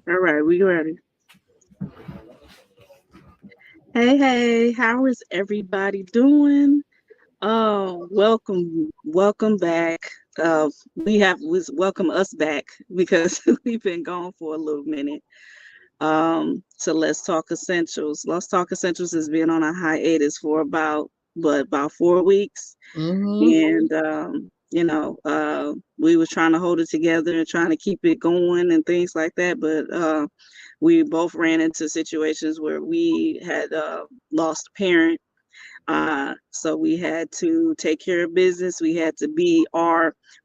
All right, we ready. Hey, how is everybody doing? Welcome back. Welcome us back because we've been gone for a little minute. So Let's Talk Essentials. Let's Talk Essentials has been on a hiatus for about 4 weeks, Mm-hmm. and we were trying to hold it together and trying to keep it going and things like that, but we both ran into situations where we had lost a parent. So we had to take care of business. We had to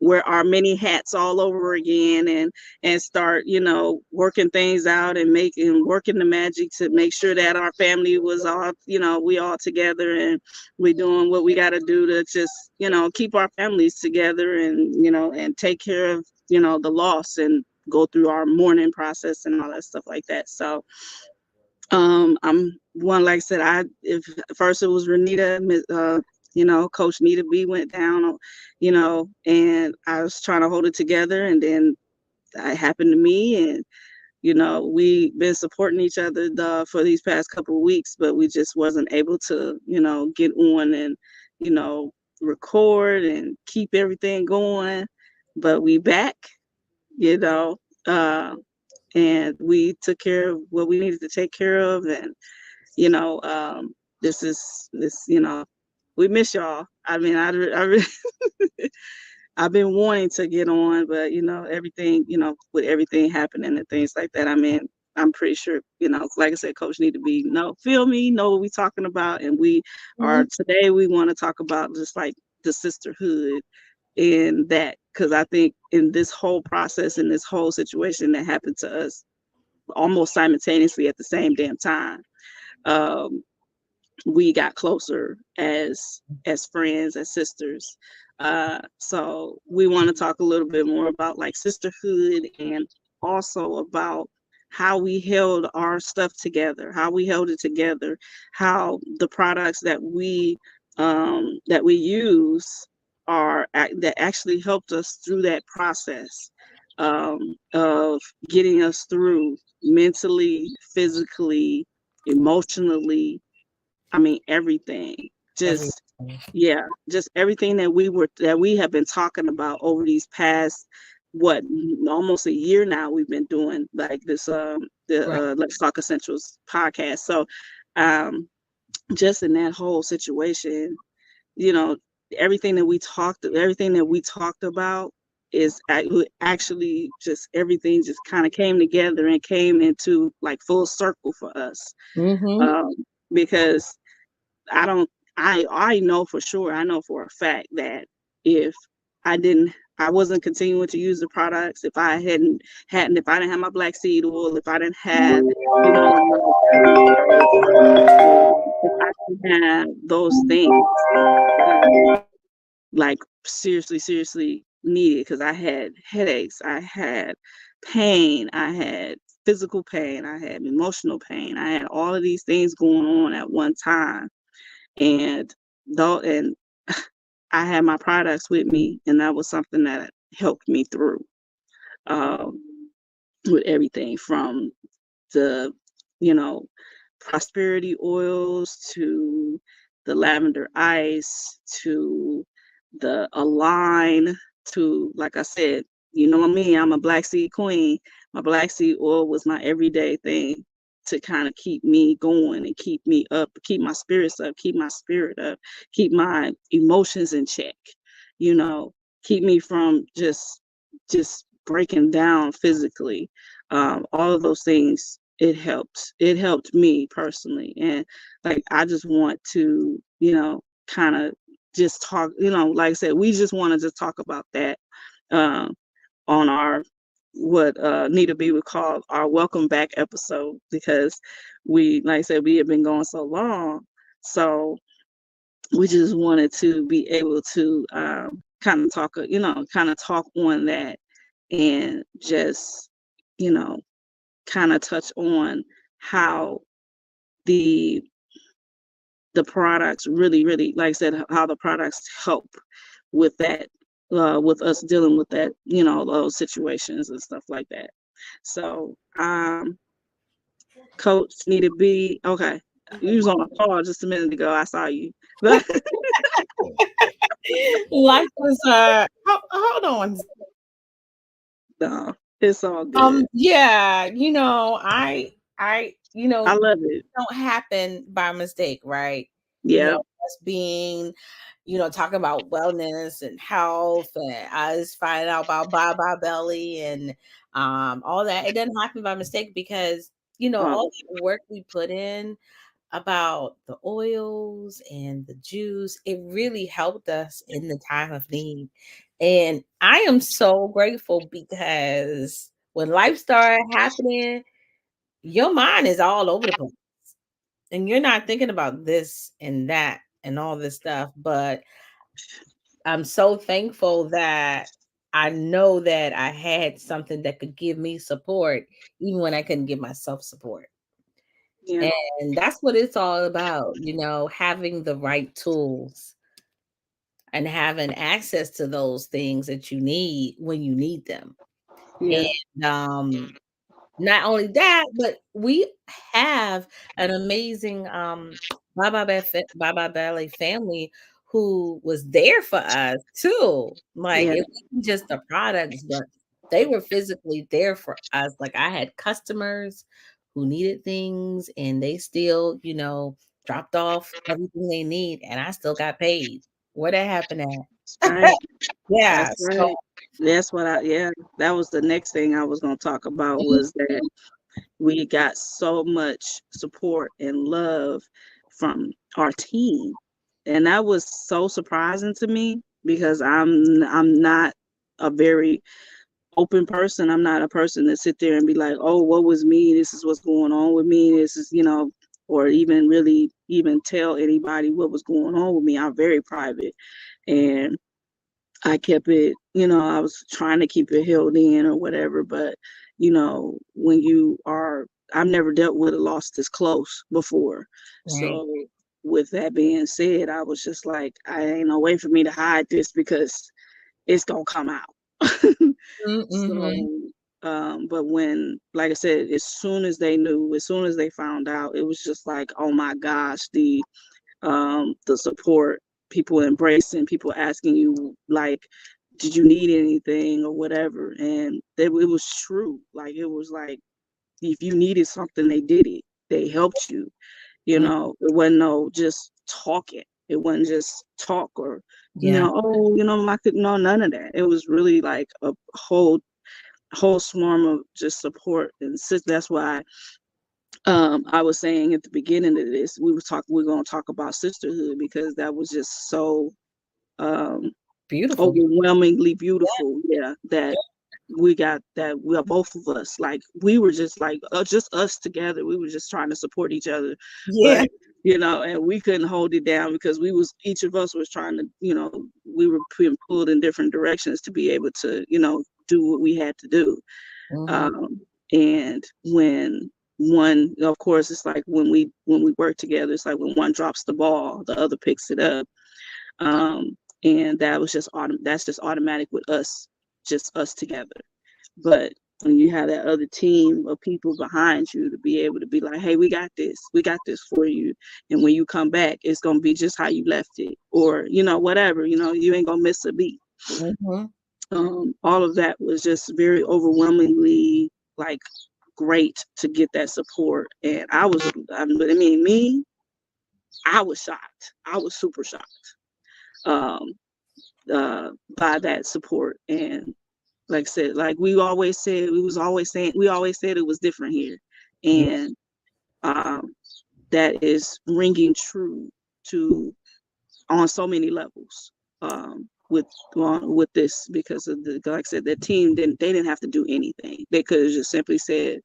wear our many hats all over again, and start, working things out and working the magic to make sure that our family was all, we all together, and we doing what we got to do to just, keep our families together, and take care of, the loss, and go through our mourning process and all that stuff like that. So I'm one, like I said, if first it was Renita, Coach NetaB went down, and I was trying to hold it together, and then that happened to me, and we've been supporting each other for these past couple of weeks, but we just wasn't able to, get on and, you know, record and keep everything going. But we back, you know, uh, and we took care of what we needed to take care of, and you know, um, this, we miss y'all. I mean, I really, I've been wanting to get on, but everything, with everything happening and things like that. I mean, I'm pretty sure, like I said, Coach NetaB feel me, know what we talking about, and we Mm-hmm. are today. We want to talk about just like the sisterhood and that, because I think in this whole process, in this whole situation that happened to us almost simultaneously at the same damn time, um, we got closer as friends, as sisters. So we want to talk a little bit more about like sisterhood, and also about how we held our stuff together, how we held it together, how the products that we use that actually helped us through that process, of getting us through mentally, physically, emotionally. I mean, everything. Just Everything. yeah, just everything that we have been talking about over these past, what, almost a year now. We've been doing like this the Right. Let's Talk Essentials podcast. So um just in that whole situation, you know, everything that we talked about actually just everything just kind of came together and came into like full circle for us. Mm-hmm. Um because I don't I know for sure, I know for a fact that if I wasn't continuing to use the products, if I if I didn't have my black seed oil, if I didn't have, if I didn't have those things, like seriously needed, because I had headaches, I had pain, I had physical pain, I had emotional pain, I had all of these things going on at one time. And though and I had my products with me, and that was something that helped me through, um, with everything from the, you know, prosperity oils, to the lavender ice, to the Align, to, like I said, me, I'm a black seed queen. My black seed oil was my everyday thing to kind of keep me going and keep me up, keep my spirits up, keep my spirit up, keep my emotions in check, you know, keep me from just breaking down physically. All of those things, it helped me personally. And like, I just want to, kind of just talk, like I said, we just want to just talk about that, um, on our, what NetaB would call our welcome back episode, because like I said, we have been going so long. So we just wanted to be able to, kind of talk on that, and just, you know, kind of touch on how the the products really, like I said, how the products help with that, with us dealing with that, those situations and stuff like that. So, Coach NetaB. Okay, you was on a call just a minute ago. I saw you. Life was hold on. No, it's all good. Yeah, I love it. don't happen by mistake, right? Yeah. Us being, talking about wellness and health, and I was finding out about Baba Belly and all that. It doesn't happen by mistake because Um, all the work we put in about the oils and the juice, it really helped us in the time of need. And I am so grateful because when life started happening, your mind is all over the place and you're not thinking about this and that and all this stuff. But I'm so thankful that I know that I had something that could give me support, even when I couldn't give myself support. yeah. And that's what it's all about, having the right tools and having access to those things that you need when you need them. Yeah. And not only that, but we have an amazing Baba Ballet family who was there for us too. Like Yeah. it wasn't just the products, but they were physically there for us. Like I had customers who needed things and they still, dropped off everything they need and I still got paid. Where that happened at? Right. Yeah. That's So right. That's what yeah, that was the next thing I was going to talk about was that we got so much support and love from our team. And that was so surprising to me because I'm not a very open person. I'm not a person that sit there and be like, "Oh, what was me? This is what's going on with me. This is, or even really even tell anybody what was going on with me." I'm very private. And I kept it, I was trying to keep it held in or whatever. But, when I've never dealt with a loss this close before. right. So, with that being said, I was just like, I ain't no way for me to hide this because it's going to come out. Mm-hmm. So, but when, like I said, as soon as they knew, as soon as they found out, it was just like, oh my gosh, the support, people embracing, people asking you like, did you need anything or whatever, and it was true. Like it was like if you needed something, they did it. They helped you. It wasn't no just talking. It wasn't just talk or Yeah. oh, I could no none of that. It was really like a whole swarm of just support and that's why I was saying at the beginning of this, we're going to talk about sisterhood because that was just so um, Beautiful. overwhelmingly beautiful. Yeah, that we got that we are both of us like we were just like just us together. We were just trying to support each other, Yeah. but and we couldn't hold it down because each of us was trying to we were being pulled in different directions to be able to do what we had to do. Mhm. And when one, of course, it's like when we work together, it's like when one drops the ball, the other picks it up. And that was that's just automatic with us, just us together. But when you have that other team of people behind you to be able to be like, hey, we got this for you. And when you come back, it's going to be just how you left it, or, whatever, you ain't going to miss a beat. Mhm. All of that was just very overwhelmingly like great to get that support. And I mean, I was shocked. I was super shocked um, by that support. And like I said, like we always said, we always said it was different here. Yeah. And that is ringing true to on so many levels with this because of like I said, the team didn't have to do anything. They could have just simply said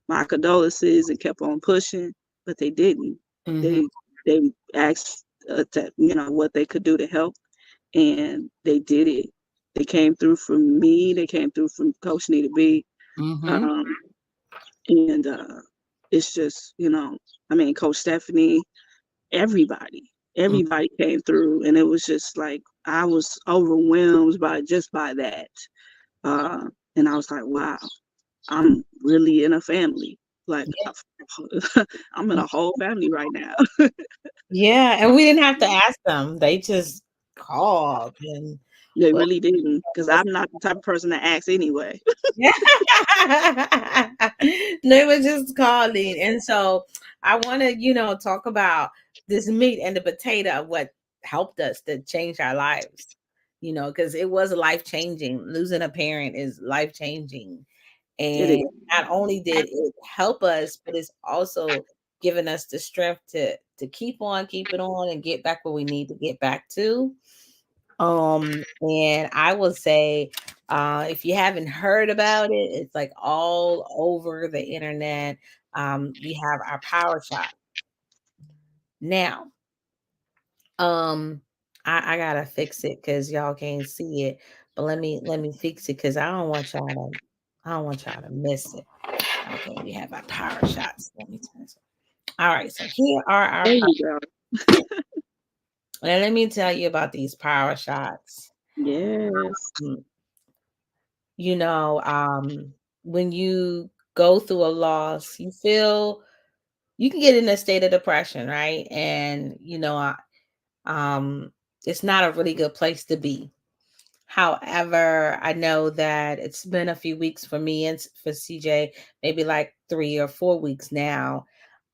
my condolences and kept on pushing, but they didn't. Mhm. They asked what they could do to help, and they did it. They came through for me. They came through from Coach NetaB, Mhm. um, and it's just I mean, Coach Stephanie, everybody, Mm. everybody came through, and it was just like I was overwhelmed by that, uh, and I was like, wow. I'm really in a family. Like Yeah. I'm in a whole family right now. Yeah, and we didn't have to ask them. They just called and They well, really didn't, because I'm not the type of person to ask anyway. yeah. They were just calling. And so I want to, talk about this meat and the potato of what helped us to change our lives, because it was life changing. Losing a parent is life changing. It And is. not only did it help us, but it's also given us the strength to keep on keeping on and get back where we need to get back to. And I will say, if you haven't heard about it, it's like all over the internet. We have our power shot now. Um, I gotta fix it because y'all can't see it. But let me fix it because I don't want y'all to miss it. Okay, we have our power shots. Let me turn this. All right, so here are our There power. you go. And let me tell you about these power shots. Yes. Mm, You know, um, when you go through a loss, you can get in a state of depression, right? And um, it's not a really good place to be. However, I know that it's been a few weeks for me and for CJ, maybe like 3 or 4 weeks now.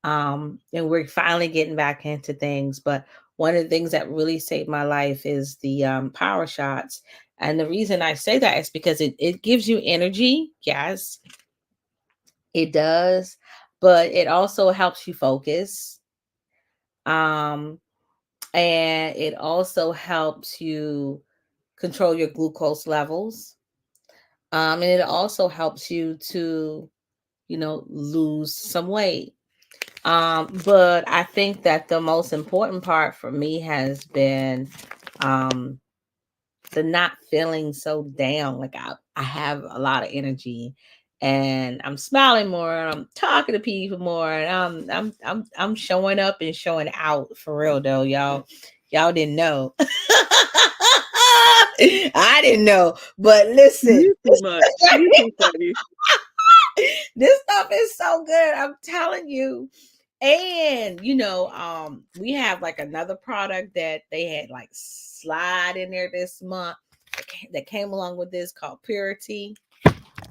And we're finally getting back into things. But one of the things that really saved my life is the power shots. And the reason I say that is because it gives you energy. Yes, it does. But it also helps you focus. Um, and it also helps you control your glucose levels. And it also helps you to, lose some weight. But I think that the most important part for me has been um, the not feeling so down. Like I have a lot of energy and I'm smiling more and I'm talking to people more and I'm showing up and showing out for real though, y'all. Y'all didn't know. I didn't know. But listen, You too much. You too funny. this stuff is so good. I'm telling you. And we have like another product that they had like slide in there this month that came along with this called Purity.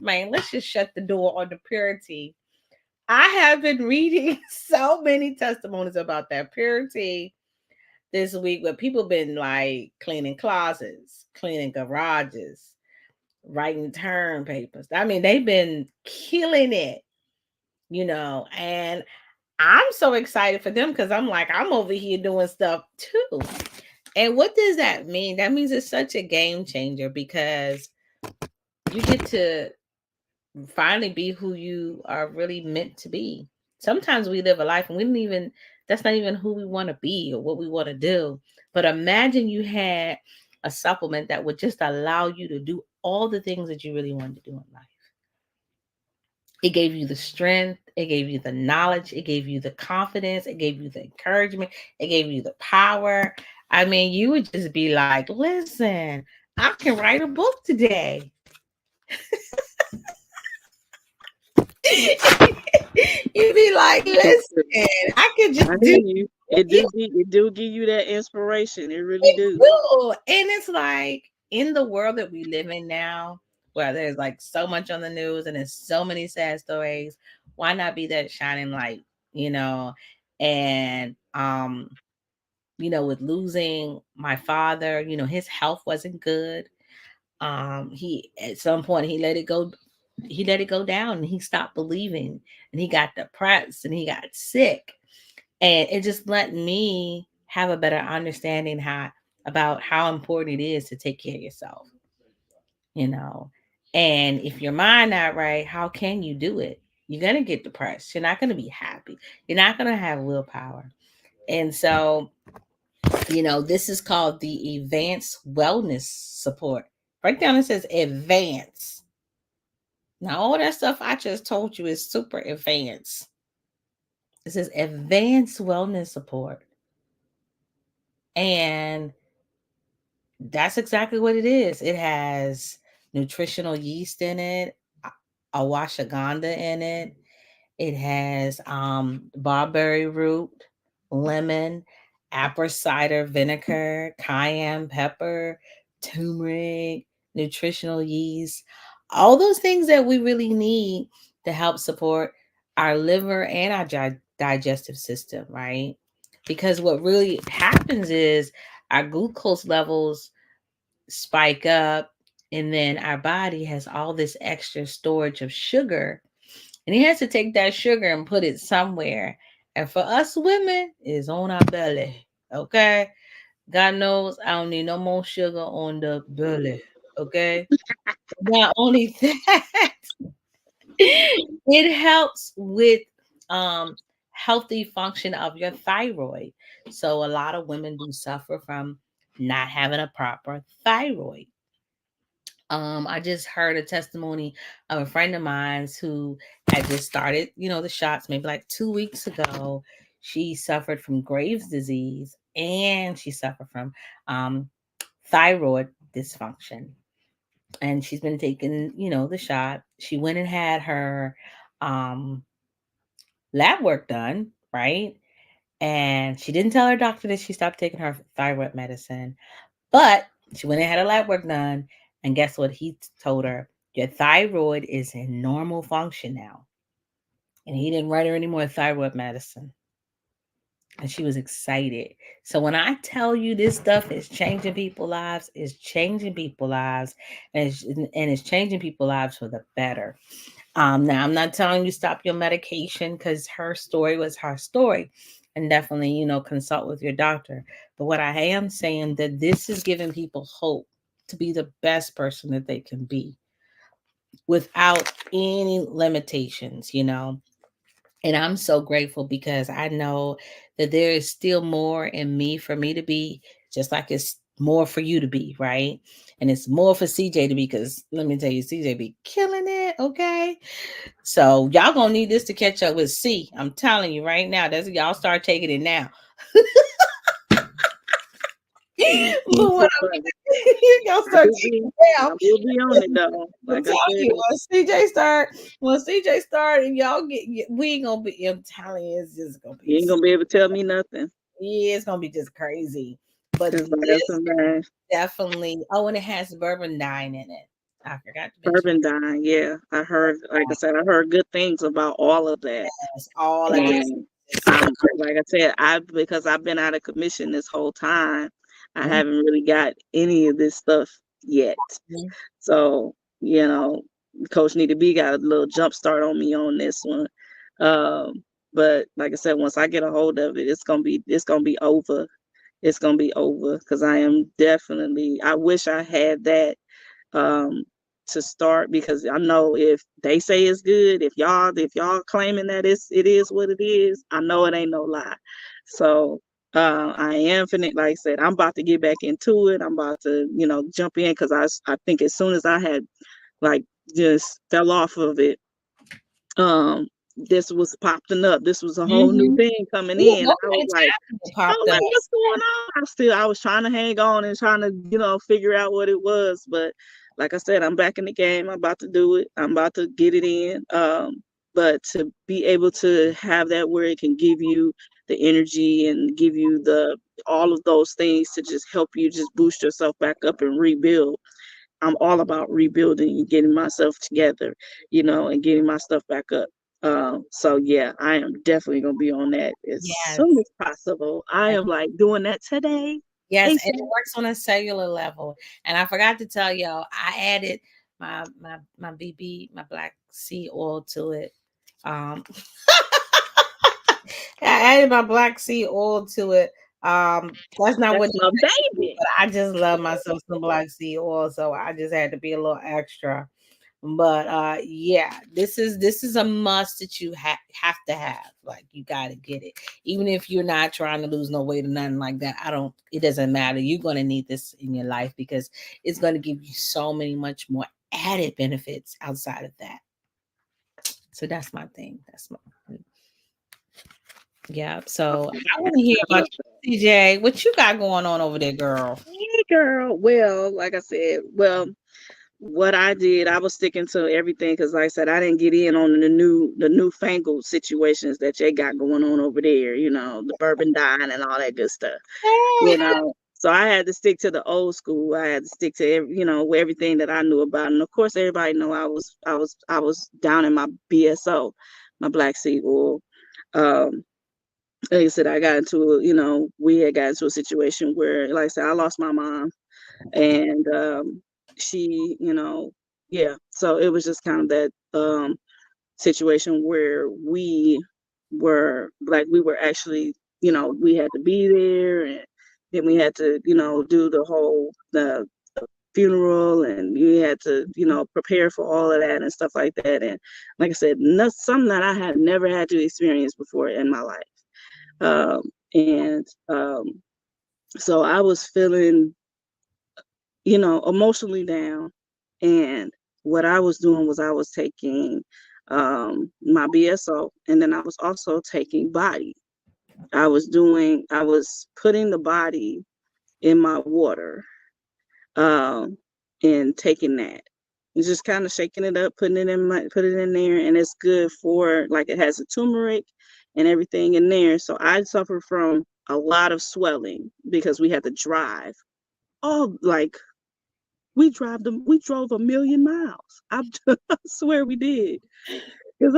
Man, let's just shut the door on the Purity. I have been reading so many testimonies about that Purity this week where people been like cleaning closets, cleaning garages, writing term papers. I mean, they've been killing it, and I'm so excited for them because I'm like, I'm over here doing stuff too. And what does that mean? That means it's such a game changer because you get to finally be who you are really meant to be. Sometimes we live a life and we don't even, that's not even who we want to be or what we want to do. But imagine you had a supplement that would just allow you to do all the things that you really wanted to do in life. It gave you the strength, it gave you the knowledge, it gave you the confidence, it gave you the encouragement, it gave you the power. I mean, you would just be like, listen, I can write a book today. You'd be like, listen, I could I just hear do you. It do give you that inspiration. It really it do. do. And it's like in the world that we live in now, where there's like so much on the news and there's so many sad stories, why not be that shining light, you know? And with losing my father, his health wasn't good. He at some point he let it go down and he stopped believing and he got depressed and he got sick. And it just let me have a better understanding about how important it is to take care of yourself, you know. And if your mind not right, how can you do it? You're gonna get depressed. You're not gonna be happy. You're not gonna have willpower. And so, this is called the advanced wellness support. Right down it says advanced. Now all that stuff I just told you is super advanced. It says advanced wellness support. And that's exactly what it is. It has nutritional yeast in it. ashwagandha in it. It has barberry root, lemon, apple cider vinegar, cayenne pepper, turmeric, nutritional yeast, all those things that we really need to help support our liver and our digestive system, right? Because what really happens is our glucose levels spike up, and then our body has all this extra storage of sugar, and he has to take that sugar and put it somewhere. And for us women, it's on our belly. Okay. God knows I don't need no more sugar on the belly. Okay. Not only that, it helps with um healthy function of your thyroid. So a lot of women do suffer from not having a proper thyroid. I just heard a testimony of a friend of mine's who had just started, the shots maybe like 2 weeks ago. She suffered from Graves' disease and she suffered from um, thyroid dysfunction. And she's been taking, the shot. She went and had her um, lab work done, right? And she didn't tell her doctor that she stopped taking her thyroid medicine. But she went and had her lab work done, and guess what? He told her, your thyroid is in normal function now. And he didn't write her any more thyroid medicine. And she was excited. So when I tell you this stuff is changing people's lives, it's changing people's lives, and it's changing people's lives for the better. Now I'm not telling you stop your medication because her story was her story, and definitely consult with your doctor. But what I am saying that this is giving people hope to be the best person that they can be without any limitations. And I'm so grateful because I know that there is still more in me for me to be, just like it's more for you to be, right? And it's more for CJ to be, because let me tell you, CJ be killing it, okay? So y'all gonna need this to catch up with C. I'm telling you right now. That's y'all start taking it now. You But so what funny. y'all I start will taking be, it now. I will be on it though. I'm Like I telling said, you, when CJ start, and y'all we ain't gonna be. I'm telling you, it's just gonna you be. ain't gonna be able to tell me nothing. Yeah, it's gonna be just crazy. But Cause like I this said, definitely. Oh, and it has bourbon dine in it. I forgot to mention. bourbon dying. Yeah, I heard. Like I said, I heard good things about all of that. Yes, all of this. And I'm like I said, because I've been out of commission this whole time, I Mhm. haven't really got any of this stuff yet. So, Coach NetaB got a little jump start on me on this one. But like I said, once I get a hold of it, it's gonna be over. It's gonna be over because I am definitely. I wish I had that um to start, because I know if they say it's good, if y'all claiming that it is what it is, I know it ain't no lie. So I am finna, like I said, I'm about to get back into it. I'm about to, jump in, because I think as soon as I had like just fell off of it, um this was popping up. This was a whole new Mm-hmm. thing coming Ooh, in. no I popped was up. like, what's going on? I was trying to hang on and trying to, figure out what it was. But like I said, I'm back in the game. I'm about to do it. I'm about to get it in. But to be able to have that where it can give you the energy and give you the all of those things to just help you just boost yourself back up and rebuild. I'm all about rebuilding and getting myself together, and getting my stuff back up. So yeah, I am definitely gonna be on that as Yes. soon as possible. I am like doing that today. Yes, and it ASAP. works on a cellular level. And I forgot to tell y'all, I added my BB, my black sea oil to it. Um, I added my black sea oil to it. That's not what That's they my say to do, baby. but I just love myself some black sea oil, so I just had to be a little extra. But yeah, this is a must that you have to have. Like, you got to get it, even if you're not trying to lose no weight or nothing like that. It doesn't matter. You're going to need this in your life because it's going to give you so many much more added benefits outside of that. So that's my thing. That's my Yeah. So I want to hear I about love that. you, CJ. What you got going on over there, girl? Hey girl. Well, like I said, what I did, I was sticking to everything because, like I said, I didn't get in on the newfangled situations that they got going on over there. You know, the bourbon dine and all that good stuff. You know, so I had to stick to the old school. I had to stick to everything that I knew about, and of course, everybody know I was down in my BSO, my black seed oil. Um, like I said, I got into we had got into a situation where, like I said, I lost my mom, and she, yeah. So it was just kind of that situation where we were actually, we had to be there, and then we had to, do the funeral, and we had to, prepare for all of that and stuff like that. And like I said, something that I had never had to experience before in my life. And so I was feeling, emotionally down. And what I was doing was I was taking my BSO, and then I was also taking body. I was putting the body in my water, um, and taking that. And just kind of shaking it up, put it in there, and it's good for, like, it has a turmeric and everything in there. So I suffered from a lot of swelling because we had to drive. Oh, like we drove 1,000,000 miles. I swear we did. Because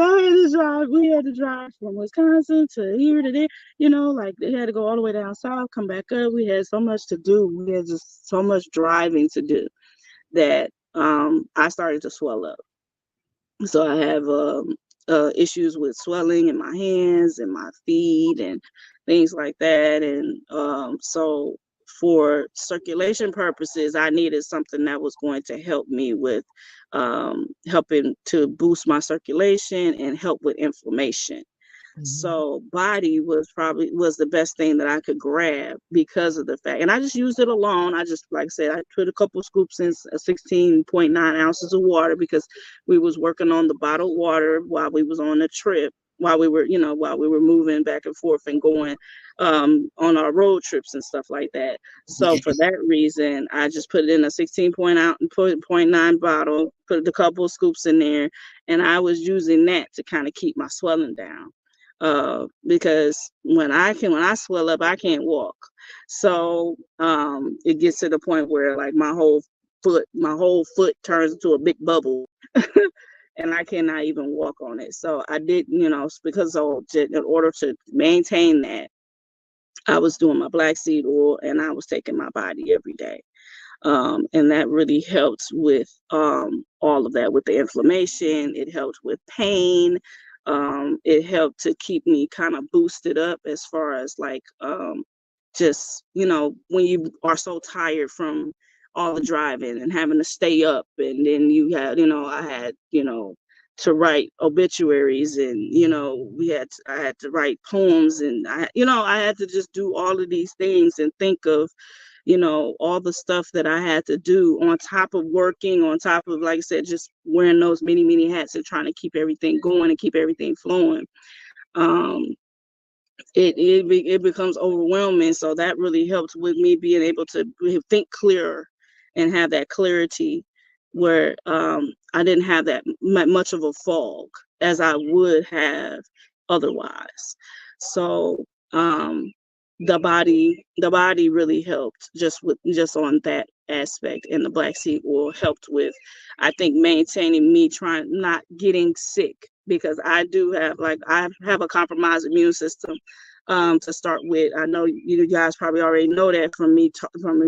we had to drive from Wisconsin to here to there, like they had to go all the way down south, come back up. We had so much to do. We had just so much driving to do that I started to swell up. So I have issues with swelling in my hands and my feet and things like that. And so for circulation purposes, I needed something that was going to help me with helping to boost my circulation and help with inflammation. So body was the best thing that I could grab because of the fact, and I just used it alone. I just, like I said, I put a couple scoops in 16.9 ounces of water because we was working on the bottled water while we was on the trip, while we were moving back and forth and going on our road trips and stuff like that. So for that reason, I just put it in a 16.9 bottle, put a couple of scoops in there, and I was using that to kind of keep my swelling down. Because when I swell up, I can't walk. So it gets to the point where, like, my whole foot turns into a big bubble, and I cannot even walk on it. So I did, because in order to maintain that, I was doing my black seed oil and I was taking my body every day. And that really helped with all of that, with the inflammation. It helped with pain. It helped to keep me kind of boosted up as far as, like, just, when you are so tired from all the driving and having to stay up, and then I had, to write obituaries, and I had to write poems, and I had to just do all of these things and think of all the stuff that I had to do on top of working, on top of, like I said, just wearing those many, many hats and trying to keep everything going and keep everything flowing. It becomes overwhelming. So that really helped with me being able to think clearer and have that clarity where I didn't have that much of a fog as I would have otherwise. So the body really helped just on that aspect, and the black seed oil helped with, I think, maintaining me trying not getting sick, because I have a compromised immune system to start with. I know you guys probably already know that from me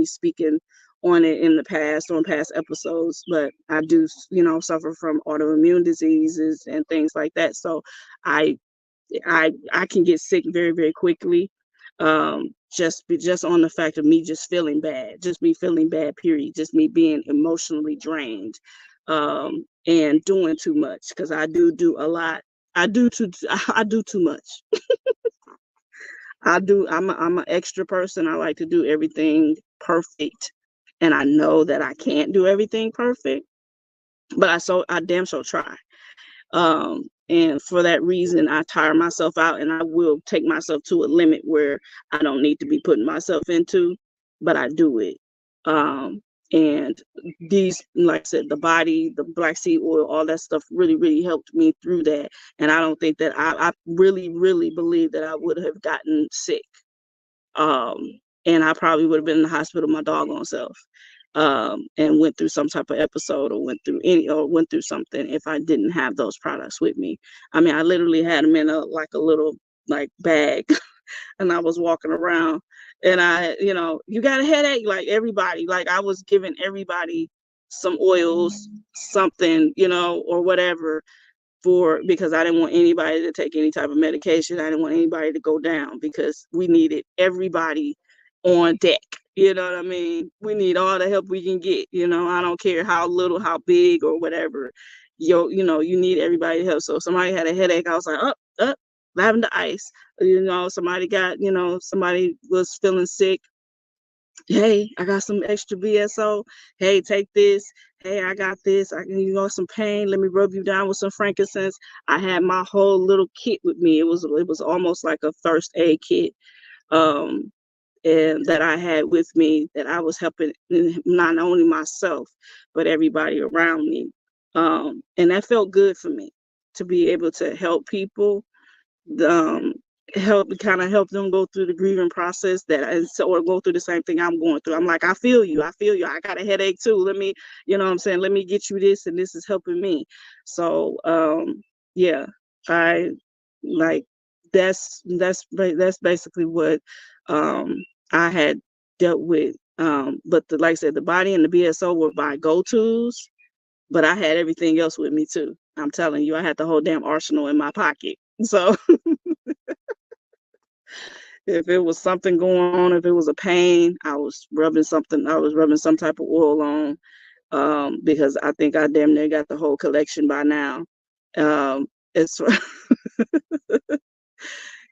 speaking on it in the past, on past episodes, but I do suffer from autoimmune diseases and things like that. So I can get sick very, very quickly. Just on the fact of me just feeling bad, just me feeling bad, period, just me being emotionally drained, and doing too much, because I do a lot. I do too much. I'm an extra person. I like to do everything perfect, and I know that I can't do everything perfect, but I damn sure try. And for that reason, I tire myself out, and I will take myself to a limit where I don't need to be putting myself into, but I do it. And these, like I said, the body, the black seed oil, all that stuff really, really helped me through that. And I don't think that I really, really believe that I would have gotten sick. Um, and I probably would have been in the hospital my doggone self. And went through some type of episode, or went through something, if I didn't have those products with me. I mean, I literally had them in a little like bag, and I was walking around, and you got a headache, like everybody, like I was giving everybody some oils, something, or whatever, because I didn't want anybody to take any type of medication. I didn't want anybody to go down, because we needed everybody on deck. You know what I mean? We need all the help we can get. I don't care how little, how big, or whatever. You need everybody to help. So if somebody had a headache, I was like, up, lavender ice. Somebody was feeling sick. Hey, I got some extra BSO. Hey, take this. Hey, I got this. I can, some pain. Let me rub you down with some frankincense. I had my whole little kit with me. It was almost like a first aid kit, um, and that I had with me, that I was helping not only myself but everybody around me. And that felt good for me, to be able to help people, um, help them go through the grieving process, or go through the same thing I'm going through. I'm like, I feel you. I got a headache too. Let me, what I'm saying, let me get you this, and this is helping me. So, yeah, I like that's basically what I had dealt with. But like I said, the body and the BSO were my go-tos, but I had everything else with me too. I'm telling you, I had the whole damn arsenal in my pocket. So if it was something going on, if it was a pain, I was rubbing some type of oil on, because I think I damn near got the whole collection by now. It's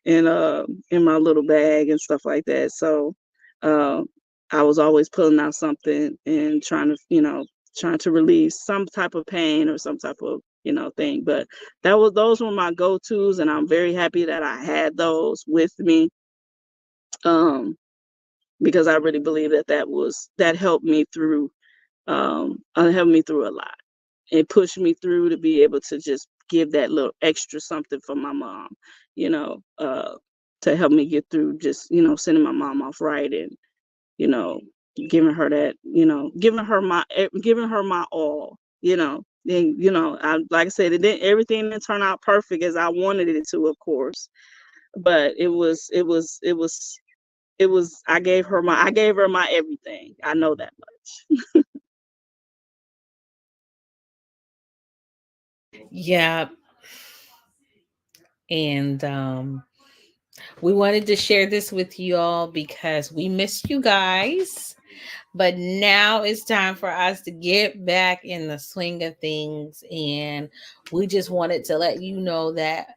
in my little bag and stuff like that. So uh, I was always pulling out something and trying to relieve some type of pain or some type of thing. But those were my go-tos, and I'm very happy that I had those with me, because I really believe that helped me through a lot. It pushed me through to be able to just give that little extra something for my mom, you know, uh, to help me get through, just, sending my mom off right, and, you know, giving her that, giving her my all, and, like I said, everything didn't turn out perfect as I wanted it to, of course, but I gave her my everything. I know that much. Yeah. And we wanted to share this with you all because we missed you guys. But now it's time for us to get back in the swing of things. And we just wanted to let you know that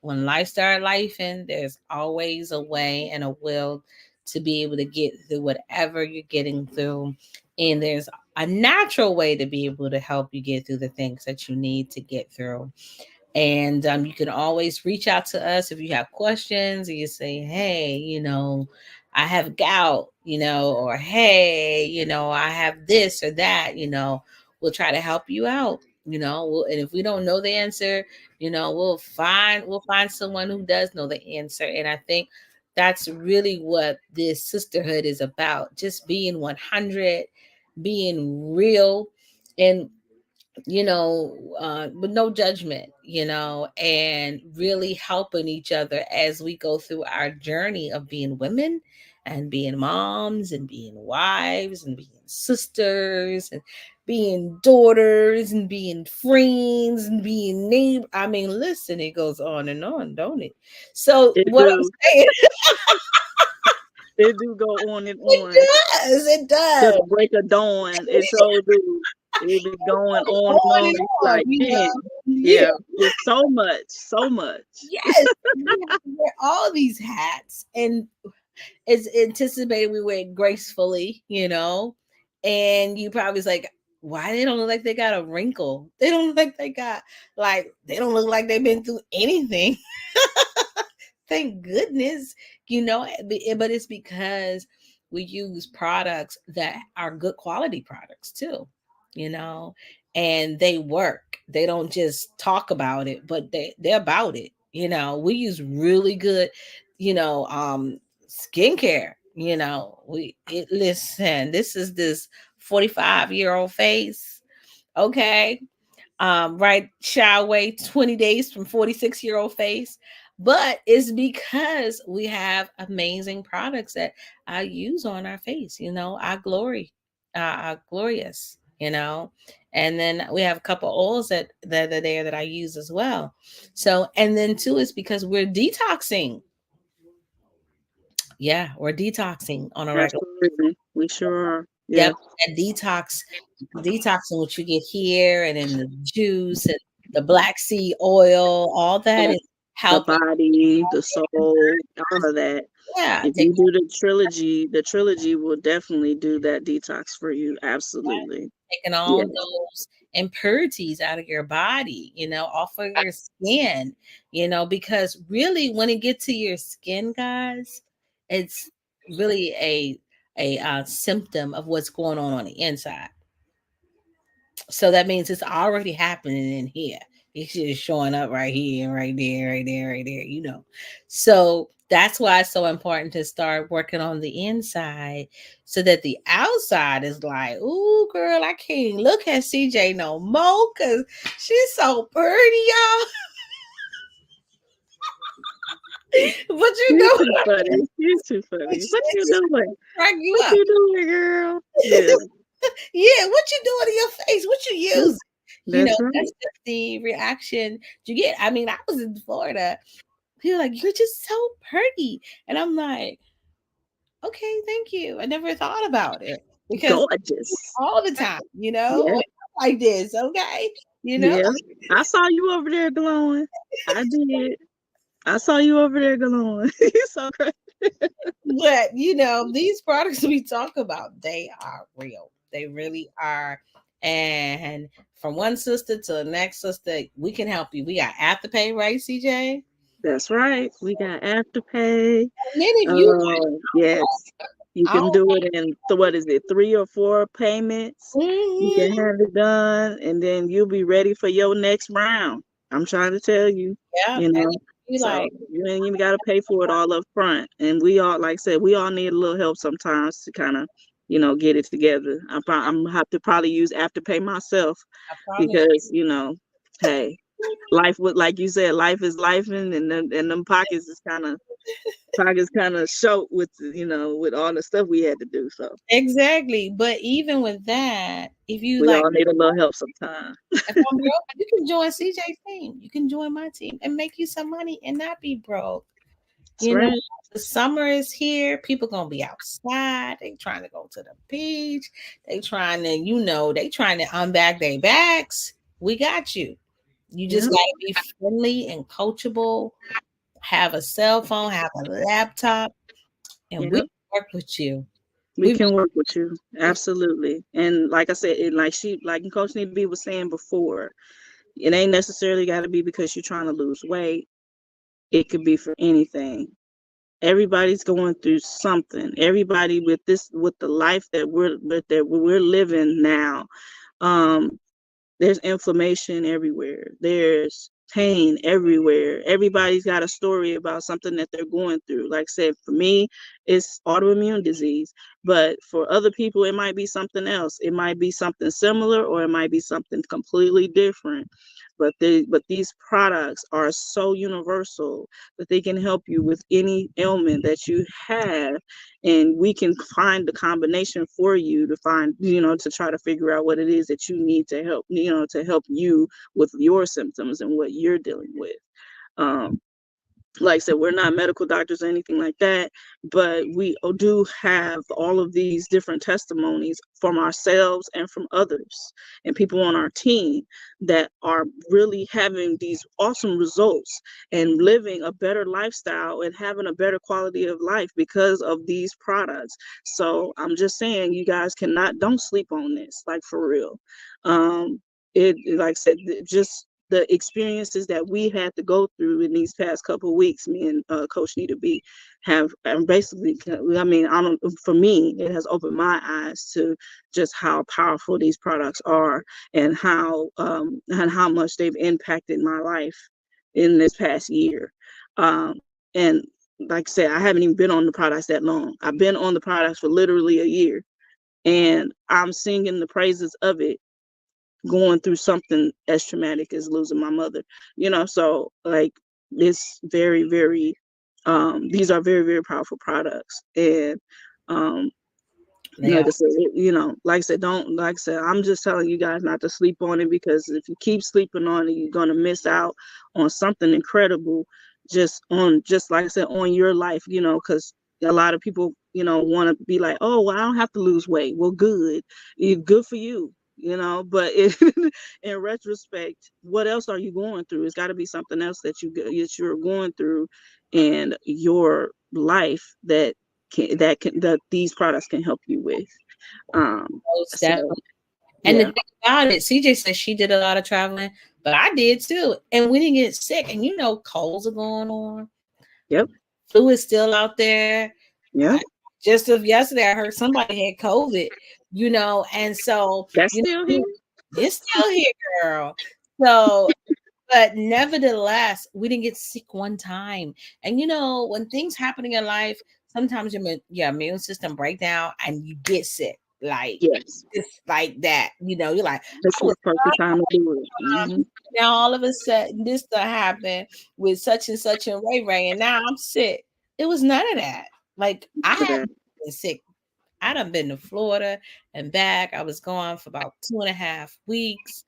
when life started lifing, there's always a way and a will to be able to get through whatever you're getting through. And there's a natural way to be able to help you get through the things that you need to get through. And you can always reach out to us if you have questions, and you say, hey, I have gout, or hey, I have this or that, we'll try to help you out. And if we don't know the answer, we'll find someone who does know the answer. And I think that's really what this sisterhood is about, just being 100, being real, and with no judgment, and really helping each other as we go through our journey of being women and being moms and being wives and being sisters and being daughters and being friends and being neighbor. I mean, listen, it goes on and on, don't it? So It what I'm do. saying, It do go on and it on does, it to does. the break of dawn. It so do. It be going on and On on. and It's on, like, man, yeah. yeah, it's so much, so much. Yes, we have to wear all these hats, and it's anticipated we wear it gracefully, and you probably was like, why they don't look like they got a wrinkle? They don't look like they don't look like they've been through anything. Thank goodness, but it's because we use products that are good quality products too, you know, and they work. They don't just talk about it, but they're about it. You know, we use really good, you know, skincare. You know, listen, this is this 45-year-old face. Okay, right, shy away 20 days from 46-year-old face. But it's because we have amazing products that I use on our face, you know, our glory, our glorious, you know. And then we have a couple oils that are there that I use as well. So, and then too, it's because we're detoxing. Yeah, we're detoxing on a regular. Absolutely. We sure are. Yep, Yes. that detoxing what you get here, and then the juice and the black seed oil, all that is The helping. body, the soul, all of that. Yeah, If you do the trilogy will definitely do that detox for you. Absolutely. taking all Yes. those impurities out of your body, you know, off of your skin, you know, because really when it gets to your skin, guys, it's really a symptom of what's going on the inside. So that means it's already happening in here. It's just showing up right here and right there, right there, right there, you know. So that's why it's so important to start working on the inside so that the outside is like, ooh, girl, I can't look at CJ no more because she's so pretty, y'all. But you You're know too what funny. You're too I'm funny. What saying? you Just doing? crack you What up. you doing, girl? Yeah. Yeah, what you doing to your face? What you That's, use? You know, that's that's right. just the reaction you get. I mean, I was in Florida. People are like, you're just so pretty. And I'm like, okay, thank you. I never thought about it because Gorgeous. all the time, you know, Yeah. like this, okay? You know, Yeah. I saw you over there glowing. I did. I saw you over there glowing. You so crazy. but you know, these products we talk about, they are real. They really are. And from one sister to the next sister, we can help you. We got Afterpay, right, CJ? That's right. We got Afterpay. And then if you Yes. You I can don't do it in what is it, 3 or 4 payments. You mhm. can have it done, and then you'll be ready for your next round. I'm trying to tell you, Yeah, you and know. if you So like, you ain't even got to pay for it all up front. And we all, like I said, we all need a little help sometimes to kind of, get it together. I'm gonna have to probably use Afterpay myself I promise because, hey, life with, like you said, life is life, and them pockets kind of short with with all the stuff we had to do. So exactly. But even with that, if you we like, all need a little help sometimes. if I'm broke, you can join CJ's team. You can join my team and make you some money and not be broke. That's You know, right. the summer is here. People gonna be outside. They trying to go to the beach. They trying to, they trying to unbag their bags. We got you. You just Yeah, gotta be friendly and coachable. Have a cell phone. Have a laptop, and we yeah. work with you. We We can work with you. Absolutely. And like I said, like Coach NetaB was saying before, it ain't necessarily got to be because you're trying to lose weight. It could be for anything. Everybody's going through something. Everybody with the life that we're living now. Um, there's inflammation everywhere. There's pain everywhere. Everybody's got a story about something that they're going through. Like I said, for me, it's autoimmune disease. But for other people, it might be something else. It might be something similar, or it might be something completely different. But these products are so universal that they can help you with any ailment that you have, and we can find the combination for you to find, to try to figure out what it is that you need to help you with your symptoms and what you're dealing with. um, like I said, we're not medical doctors or anything like that, but we do have all of these different testimonies from ourselves and from others and people on our team that are really having these awesome results and living a better lifestyle and having a better quality of life because of these products. So I'm just saying, you guys don't sleep on this, like, for real. It, like I said, just the experiences that we had to go through in these past couple of weeks, me and Coach NetaB have basically, I mean, I don't, for me, it has opened my eyes to just how powerful these products are, and how much they've impacted my life in this past year. And like I said, I haven't even been on the products that long. I've been on the products for literally a year, and I'm singing the praises of it, going through something as traumatic as losing my mother, so like, it's very, very, these are very, very powerful products. And Yeah. like I said, like I said, I'm just telling you guys not to sleep on it, because if you keep sleeping on it, you're going to miss out on something incredible, just like I said, on your life, because a lot of people, want to be like, oh, well, I don't have to lose weight. Well, good for you, but in retrospect, what else are you going through? It's got to be something else that you're going through in your life that these products can help you with. Most So definitely. And the yeah. thing about it, CJ says she did a lot of traveling, but I did too. And we didn't get sick. And colds are going on. Yep. Flu is still out there. Yep. Just of yesterday, I heard somebody had COVID, and so, That's still here. it's still here, girl. So, but nevertheless, we didn't get sick one time. And when things happen in your life, sometimes your immune system break down and you get sick. Like, Yes. just like that. You're like, This I is was the perfect time to do it. Mm-hmm. now all of a sudden this to happen with such and such and Ray Ray, and now I'm sick. It was none of that. Like, I hadn't been sick. I done been to Florida and back. I was gone for about 2.5 weeks.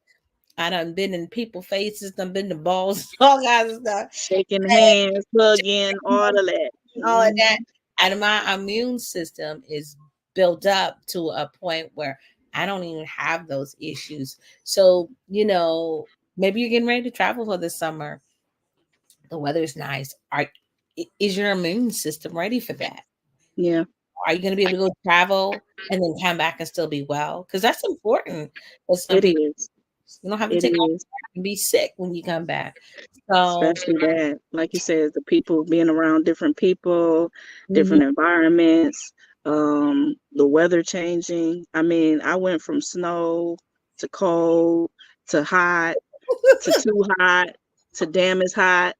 I done been in people's faces, done been to balls, all kinds of stuff. Shaking hands, hugging, all of that. All of that. Mm-hmm. And my immune system is built up to a point where I don't even have those issues. So, maybe you're getting ready to travel for this summer. The weather's nice. Is your immune system ready for that? Yeah. Are you going to be able to go travel and then come back and still be well? Because that's important for some It people. is. You don't have to It take off is. and be sick when you come back. So, Especially that, like you said, the people being around different people, mhm. different environments, the weather changing. I mean, I went from snow to cold to hot to too hot to damn is hot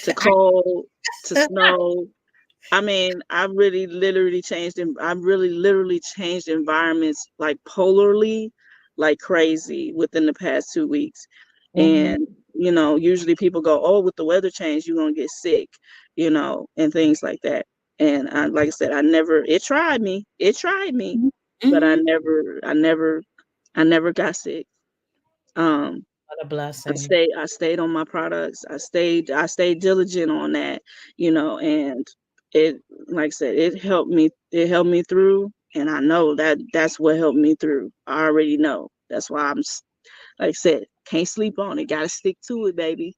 to cold to snow. I mean, I really literally changed environments like polarly, like crazy within the past 2 weeks. Mhm. And, usually people go, oh, with the weather change, you're going to get sick, and things like that. And like I said, it tried me, but Mhm. I never got sick. Um, What a blessing. I stayed on my products. I stayed diligent on that, and it, like I said, it helped me through. And I know that that's what helped me through. I already know. That's why like I said, can't sleep on it. Got to stick to it, baby.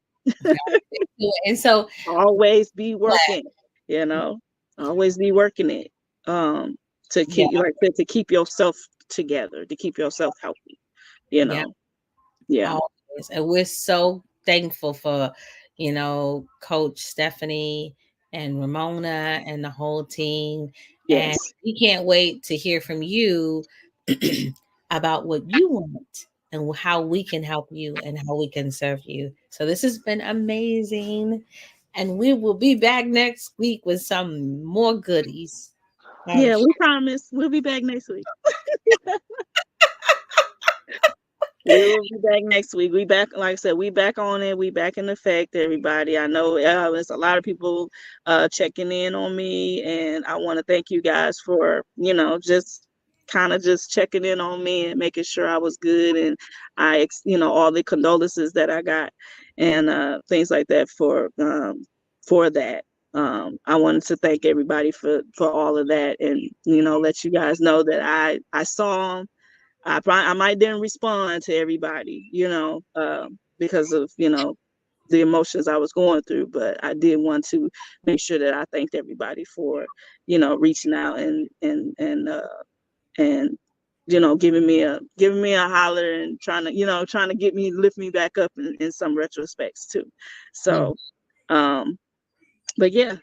And so, Always be working, you know, always be working it. Um, to yeah, keep, like I said, to keep yourself together, to keep yourself healthy, you yeah. know. Yeah. Always. And we're so thankful for, Coach Stephanie and Ramona and the whole team. And Yes. we can't wait to hear from you about what you want and how we can help you and how we can serve you. So this has been amazing. And we will be back next week with some more goodies. I'm Yeah, sure. we promise. We'll be back next week. We will be back next week. We back, like I said, we back on it. We back in effect, everybody. I know there's a lot of people checking in on me, and I want to thank you guys for, just kind of just checking in on me and making sure I was good, and all the condolences that I got, and things like that for that. I wanted to thank everybody for all of that, and let you guys know that I saw them. I might didn't respond to everybody, because of, the emotions I was going through, but I did want to make sure that I thanked everybody for, reaching out and giving me a holler and trying to lift me back up in some retrospects too. So, but yeah,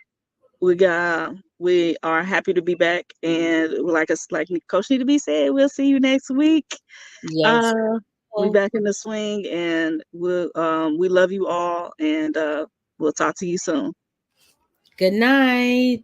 we are happy to be back, and like Coach NetaB said, we'll see you next week. Yes. We back in the swing, and we love you all, and we'll talk to you soon. Good night.